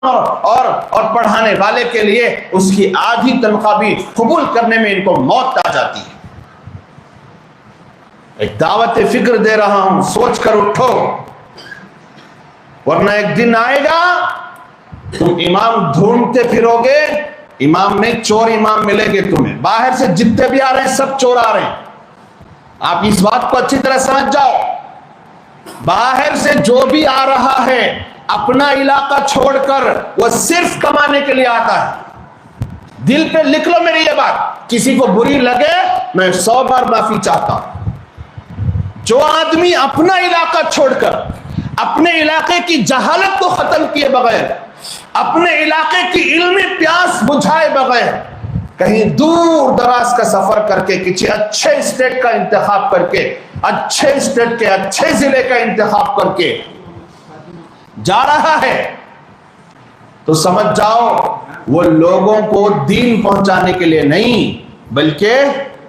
اور پڑھانے والے کے لیے اس کی آدھی تنخواہ بھی قبول کرنے میں ان کو موت آ جاتی ہے۔ ایک دعوت فکر دے رہا ہوں، سوچ کر اٹھو، ورنہ ایک دن آئے گا تم امام ڈھونڈتے پھرو گے، امام نہیں چور امام ملے گے تمہیں۔ باہر سے جتنے بھی آ رہے ہیں سب چور آ رہے ہیں، آپ اس بات کو اچھی طرح سمجھ جاؤ۔ باہر سے جو بھی آ رہا ہے اپنا علاقہ چھوڑ کر وہ صرف کمانے کے لیے آتا ہے۔ دل پہ لکھ لو میری یہ بات، کسی کو بری لگے میں 100 بار معافی چاہتا ہوں۔ جو آدمی اپنا علاقہ چھوڑ کر اپنے علاقے کی جہالت کو ختم کیے بغیر، اپنے علاقے کی علمی پیاس بجھائے بغیر کہیں دور دراز کا سفر کر کے کسی اچھے اسٹیٹ کا انتخاب کر کے، اچھے اسٹیٹ کے اچھے ضلع کا انتخاب کر کے جا رہا ہے تو سمجھ جاؤ وہ لوگوں کو دین پہنچانے کے لیے نہیں بلکہ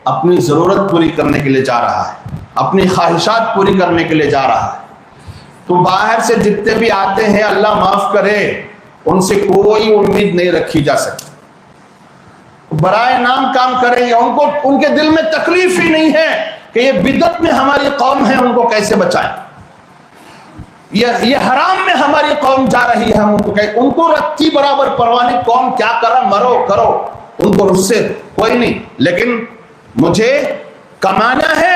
اپنی ضرورت پوری کرنے کے لیے جا رہا ہے، اپنی خواہشات پوری کرنے کے لیے جا رہا ہے۔ تو باہر سے جتنے بھی آتے ہیں اللہ معاف کرے، ان سے کوئی امید نہیں رکھی جا سکتی، برائے نام کام کریں گے، ان کے دل میں تکلیف ہی نہیں ہے کہ یہ بدعت میں ہماری قوم ہے، ان کو کیسے بچائیں، یہ حرام میں ہماری قوم جا رہی ہے، ان کو رتی برابر پرواہ نہیں، قوم کیا کرا مرو کرو، ان کو اس سے کوئی نہیں، لیکن مجھے کمانا ہے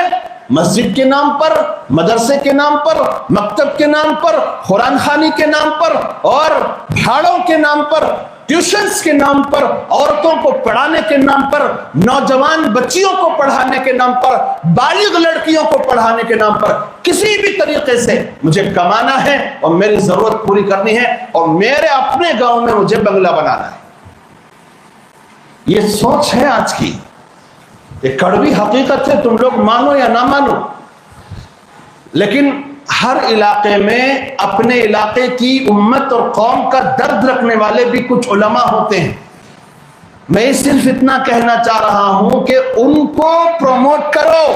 مسجد کے نام پر، مدرسے کے نام پر، مکتب کے نام پر، قرآن خوانی کے نام پر اور بھاڑوں کے نام پر، ٹیوشنز کے نام پر، عورتوں کو پڑھانے کے نام پر، نوجوان بچیوں کو پڑھانے کے نام پر، بالغ لڑکیوں کو پڑھانے کے نام پر کسی بھی طریقے سے مجھے کمانا ہے اور میری ضرورت پوری کرنی ہے اور میرے اپنے گاؤں میں مجھے بنگلہ بنانا ہے۔ یہ سوچ ہے آج کی، یہ کڑوی حقیقت ہے، تم لوگ مانو یا نہ مانو، لیکن ہر علاقے میں اپنے علاقے کی امت اور قوم کا درد رکھنے والے بھی کچھ علماء ہوتے ہیں۔ میں صرف اتنا کہنا چاہ رہا ہوں کہ ان کو پروموٹ کرو،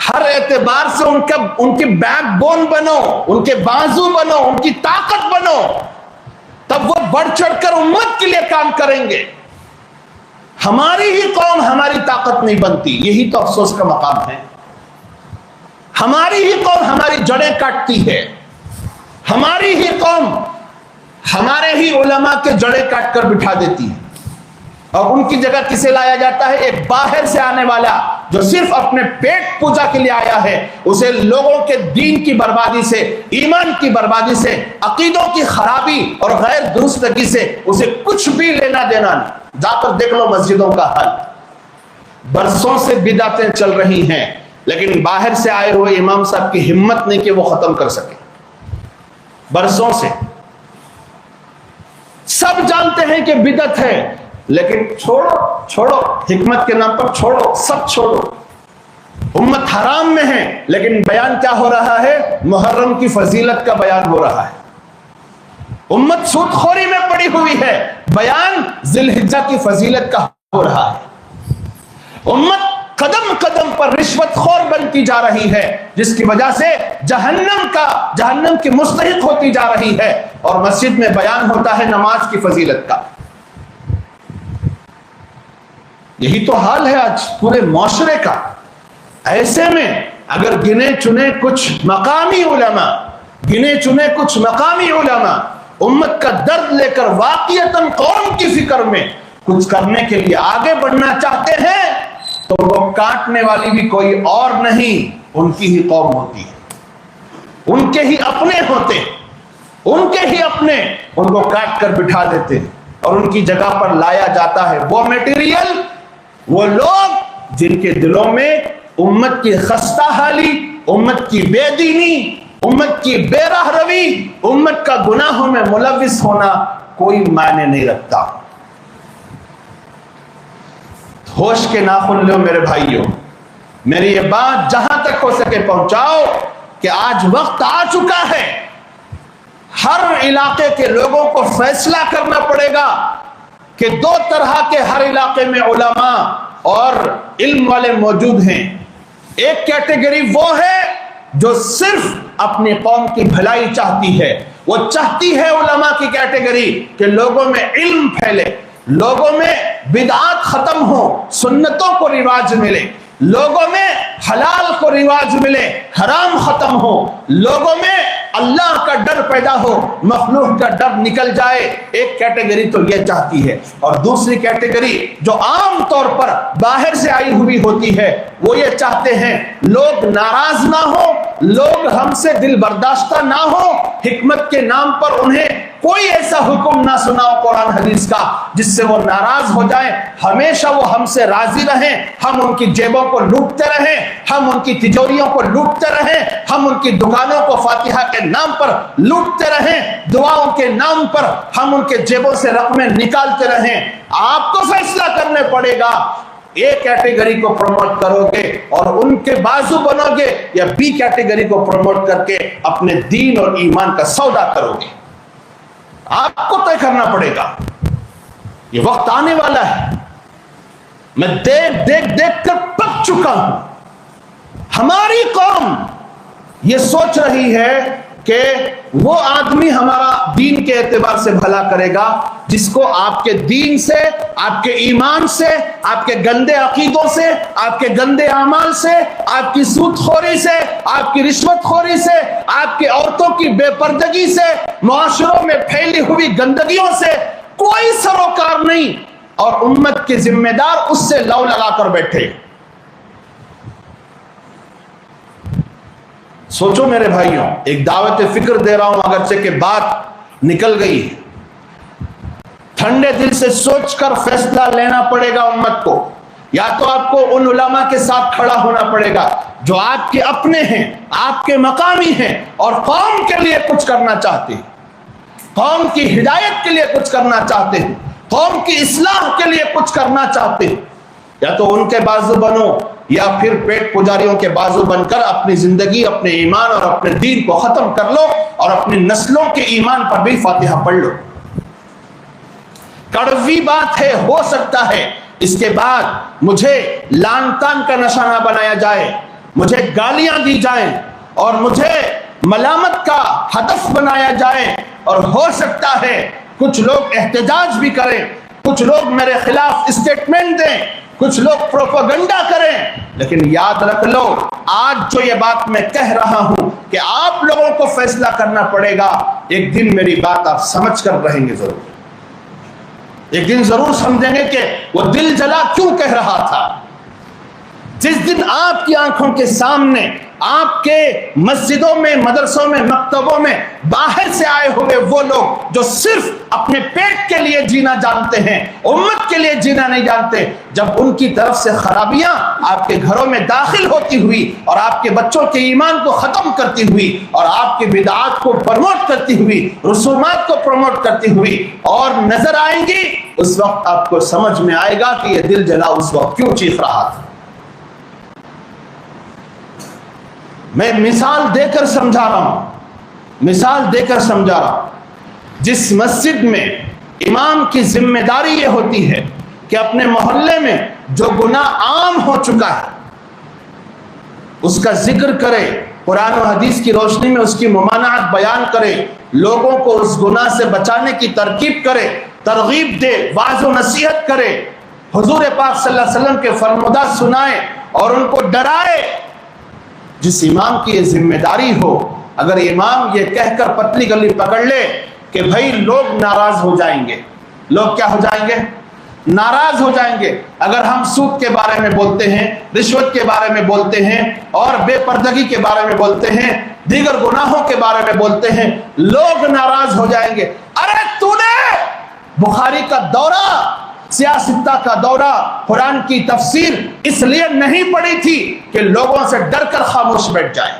ہر اعتبار سے ان کے بیک بون بنو، ان کے بازو بنو، ان کی طاقت بنو، تب وہ بڑھ چڑھ کر امت کے لیے کام کریں گے۔ ہماری ہی قوم ہماری طاقت نہیں بنتی، یہی تو افسوس کا مقام ہے۔ ہماری ہی قوم ہماری جڑیں کاٹتی ہے، ہماری ہی قوم ہمارے ہی علماء کے جڑیں کاٹ کر بٹھا دیتی ہے، اور ان کی جگہ کسے لایا جاتا ہے؟ ایک باہر سے آنے والا جو صرف اپنے پیٹ پوجا کے لیے آیا ہے، اسے لوگوں کے دین کی بربادی سے، ایمان کی بربادی سے، عقیدوں کی خرابی اور غیر درستگی سے اسے کچھ بھی لینا دینا نہیں۔ جا کر دیکھ لو مسجدوں کا حال، برسوں سے بدعتیں چل رہی ہیں، لیکن باہر سے آئے ہوئے امام صاحب کی ہمت نہیں کہ وہ ختم کر سکے۔ برسوں سے سب جانتے ہیں کہ بدعت ہے، لیکن چھوڑو حکمت کے نام پر چھوڑو، سب چھوڑو۔ امت حرام میں ہے لیکن بیان کیا ہو رہا ہے؟ محرم کی فضیلت کا بیان ہو رہا ہے۔ امت سود خوری میں پڑی ہوئی ہے، بیان ذی الحجہ کی فضیلت کا ہو رہا ہے۔ امت قدم قدم پر رشوت خور بنتی جا رہی ہے، جس کی وجہ سے جہنم کی مستحق ہوتی جا رہی ہے، اور مسجد میں بیان ہوتا ہے نماز کی فضیلت کا۔ یہی تو حال ہے آج پورے معاشرے کا۔ ایسے میں اگر گنے چنے کچھ مقامی علماء امت کا درد لے کر واقعتاً قوم کی فکر میں کچھ کرنے کے لیے آگے بڑھنا چاہتے ہیں تو وہ کاٹنے والی بھی کوئی اور نہیں، ان کی ہی قوم ہوتی ہے، ان کے ہی اپنے ہوتے، ان کو کاٹ کر بٹھا دیتے ہیں، اور ان کی جگہ پر لایا جاتا ہے وہ میٹیریل، وہ لوگ جن کے دلوں میں امت کی خستہ حالی، امت کی بے دینی، امت کی بے راہ روی، امت کا گناہوں میں ملوث ہونا کوئی معنی نہیں رکھتا۔ ہوش کے ناخن لو میرے بھائیوں، میری یہ بات جہاں تک ہو سکے پہنچاؤ کہ آج وقت آ چکا ہے، ہر علاقے کے لوگوں کو فیصلہ کرنا پڑے گا کہ دو طرح کے ہر علاقے میں علماء اور علم والے موجود ہیں۔ ایک کیٹیگری وہ ہے جو صرف اپنی قوم کی بھلائی چاہتی ہے، وہ چاہتی ہے علماء کی کیٹیگری کہ لوگوں میں علم پھیلے، لوگوں میں بدعات ختم ہو، سنتوں کو رواج ملے، لوگوں میں حلال کو رواج ملے، حرام ختم ہو، لوگوں میں اللہ کا ڈر پیدا ہو، مخلوق کا ڈر نکل جائے۔ ایک کیٹیگری تو یہ چاہتی ہے، اور دوسری کیٹیگری جو عام طور پر باہر سے آئی ہوئی ہوتی ہے وہ یہ چاہتے ہیں لوگ ناراض نہ ہو، لوگ ہم سے دل برداشتہ نہ ہو، حکمت کے نام پر انہیں کوئی ایسا حکم نہ سناؤ قرآن حدیث کا جس سے وہ ناراض ہو جائیں، ہمیشہ وہ ہم سے راضی رہیں، ہم ان کی جیبوں کو لوٹتے رہیں، ہم ان کی تجوریوں کو لوٹتے رہیں، ہم ان کی دکانوں کو فاتحہ کے نام پر لوٹتے رہیں، دعاؤں کے نام پر ہم ان کے جیبوں سے رقمیں نکالتے رہیں۔ آپ کو فیصلہ کرنے پڑے گا، ایک کیٹیگری کو پروموٹ کرو گے اور ان کے بازو بنو گے، یا بی کیٹیگری کو پروموٹ کر کے اپنے دین اور ایمان کا سودا کرو گے۔ آپ کو طے کرنا پڑے گا، یہ وقت آنے والا ہے۔ میں دیکھ کر پک چکا ہوں۔ ہماری قوم یہ سوچ رہی ہے کہ وہ آدمی ہمارا دین کے اعتبار سے بھلا کرے گا جس کو آپ کے دین سے، آپ کے ایمان سے، آپ کے گندے عقیدوں سے، آپ کے گندے اعمال سے، آپ کی سود خوری سے، آپ کی رشوت خوری سے، آپ کی عورتوں کی بے پردگی سے، معاشروں میں پھیلی ہوئی گندگیوں سے کوئی سروکار نہیں، اور امت کے ذمہ دار اس سے لو لگا کر بیٹھے۔ سوچو میرے بھائیوں، ایک دعوت فکر دے رہا ہوں، اگرچہ کہ بات نکل گئی ہے، ٹھنڈے دل سے سوچ کر فیصلہ لینا پڑے گا امت کو۔ یا تو آپ کو ان علماء کے ساتھ کھڑا ہونا پڑے گا جو آپ کے اپنے ہیں، آپ کے مقامی ہیں، اور قوم کے لیے کچھ کرنا چاہتے ہیں، قوم کی ہدایت کے لیے کچھ کرنا چاہتے ہیں، قوم کی اصلاح کے لیے کچھ کرنا چاہتے ہیں۔ یا تو ان کے بازو بنو، یا پھر پیٹ پجاریوں کے بازو بن کر اپنی زندگی، اپنے ایمان اور اپنے دین کو ختم کر لو، اور اپنی نسلوں کے ایمان پر بھی فاتحہ پڑھ لو۔ کڑوی بات ہے، ہو سکتا ہے اس کے بعد مجھے لان تان کا نشانہ بنایا جائے، مجھے گالیاں دی جائیں، اور مجھے ملامت کا ہدف بنایا جائے، اور ہو سکتا ہے کچھ لوگ احتجاج بھی کریں، کچھ لوگ میرے خلاف اسٹیٹمنٹ دیں، کچھ لوگ پروپیگنڈا کریں، لیکن یاد رکھ لو آج جو یہ بات میں کہہ رہا ہوں کہ آپ لوگوں کو فیصلہ کرنا پڑے گا، ایک دن میری بات آپ سمجھ کر رہیں گے، ضرور ایک دن ضرور سمجھیں گے کہ وہ دل جلا کیوں کہہ رہا تھا۔ جس دن آپ کی آنکھوں کے سامنے، آپ کے مسجدوں میں، مدرسوں میں، مکتبوں میں باہر سے آئے ہوئے وہ لوگ جو صرف اپنے پیٹ کے لیے جینا جانتے ہیں، امت کے لیے جینا نہیں جانتے، جب ان کی طرف سے خرابیاں آپ کے گھروں میں داخل ہوتی ہوئی اور آپ کے بچوں کے ایمان کو ختم کرتی ہوئی اور آپ کی بدعات کو پروموٹ کرتی ہوئی، رسومات کو پروموٹ کرتی ہوئی اور نظر آئیں گی، اس وقت آپ کو سمجھ میں آئے گا کہ یہ دل جلا اس وقت کیوں چیخ رہا تھا۔ میں مثال دے کر سمجھا رہا ہوں، مثال دے کر سمجھا رہا ہوں۔ جس مسجد میں امام کی ذمہ داری یہ ہوتی ہے کہ اپنے محلے میں جو گناہ عام ہو چکا ہے اس کا ذکر کرے، قرآن و حدیث کی روشنی میں اس کی ممانعت بیان کرے، لوگوں کو اس گناہ سے بچانے کی ترغیب کرے، ترغیب دے، واعظ و نصیحت کرے، حضور پاک صلی اللہ علیہ وسلم کے فرمودہ سنائے اور ان کو ڈرائے۔ جس امام کی یہ ذمہ داری ہو، اگر امام یہ کہہ کر پتلی گلی پکڑ لے کہ بھائی لوگ ناراض ہو جائیں گے، لوگ کیا ہو جائیں گے؟ ناراض ہو جائیں گے۔ اگر ہم سود کے بارے میں بولتے ہیں، رشوت کے بارے میں بولتے ہیں، اور بے پردگی کے بارے میں بولتے ہیں، دیگر گناہوں کے بارے میں بولتے ہیں، لوگ ناراض ہو جائیں گے۔ ارے تو نے بخاری کا دورہ، سیاستہ کا دورہ، قرآن کی تفسیر اس لیے نہیں پڑھی تھی کہ لوگوں سے ڈر کر خاموش بیٹھ جائے۔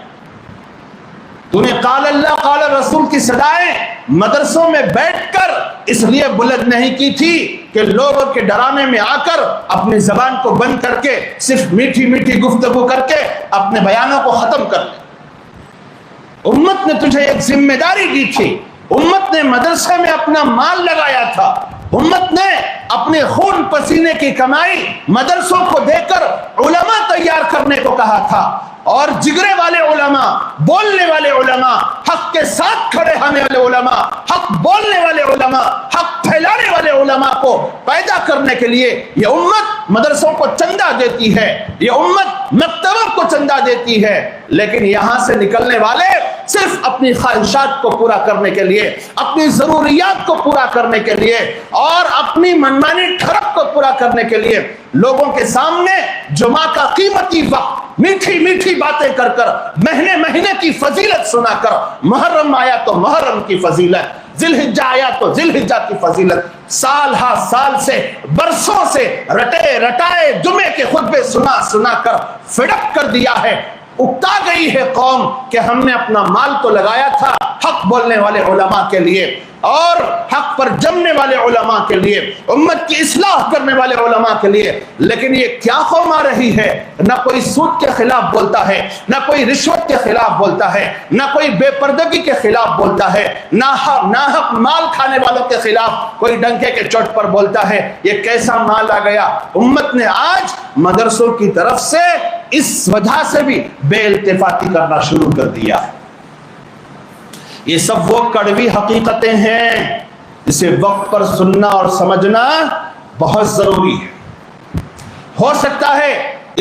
تو نے قال اللہ قال رسول کی صدائیں مدرسوں میں بیٹھ کر اس لیے بلند نہیں کی تھی کہ لوگوں کے ڈرانے میں آ کر اپنی زبان کو بند کر کے صرف میٹھی میٹھی گفتگو کر کے اپنے بیانوں کو ختم کر لے۔ امت نے تجھے ایک ذمہ داری دی تھی، امت نے مدرسے میں اپنا مال لگایا تھا، امت نے اپنے خون پسینے کی کمائی مدرسوں کو دے کر علماء تیار کرنے کو کہا تھا، اور جگرے والے علماء، بولنے والے علماء، حق کے ساتھ کھڑے ہونے والے علماء، حق بولنے والے علماء، حق پھیلانے والے علماء کو پیدا کرنے کے لیے یہ امت مدرسوں کو چندہ دیتی ہے، یہ امت مکتبوں کو چندہ دیتی ہے، لیکن یہاں سے نکلنے والے صرف اپنی خواہشات کو پورا کرنے کے لیے، اپنی ضروریات کو پورا کرنے کے لیے اور اپنی منمانی ٹھڑپ کو پورا کرنے کے لیے لوگوں کے سامنے جمعہ کا قیمتی وقت میٹھی میٹھی باتیں کر کر، مہینے مہینے کی فضیلت سنا کر، محرم آیا تو محرم کی فضیلت، ذی الحجہ آیا تو ذی الحجہ کی فضیلت، سال ہا سال سے برسوں سے رٹے رٹائے جمعے کے خطبے سنا سنا کر فڈپ کر دیا ہے، اکتا گئی ہے قوم کہ ہم نے اپنا مال تو لگایا تھا حق بولنے والے علماء کے لیے اور حق پر جمنے والے علماء کے لیے، امت کی اصلاح کرنے والے علماء کے لیے، لیکن یہ کیا قوم آ رہی ہے؟ نہ کوئی سود کے خلاف بولتا ہے، نہ کوئی رشوت کے خلاف بولتا ہے، نہ کوئی بے پردگی کے خلاف بولتا ہے، نہ حق مال کھانے والوں کے خلاف کوئی ڈنکے کے چوٹ پر بولتا ہے۔ یہ کیسا مال آ گیا؟ امت نے آج مدرسوں کی طرف سے اس وجہ سے بھی بے التفاتی کرنا شروع کر دیا ہے۔ یہ سب وہ کڑوی حقیقتیں ہیں جسے وقت پر سننا اور سمجھنا بہت ضروری ہے۔ ہو سکتا ہے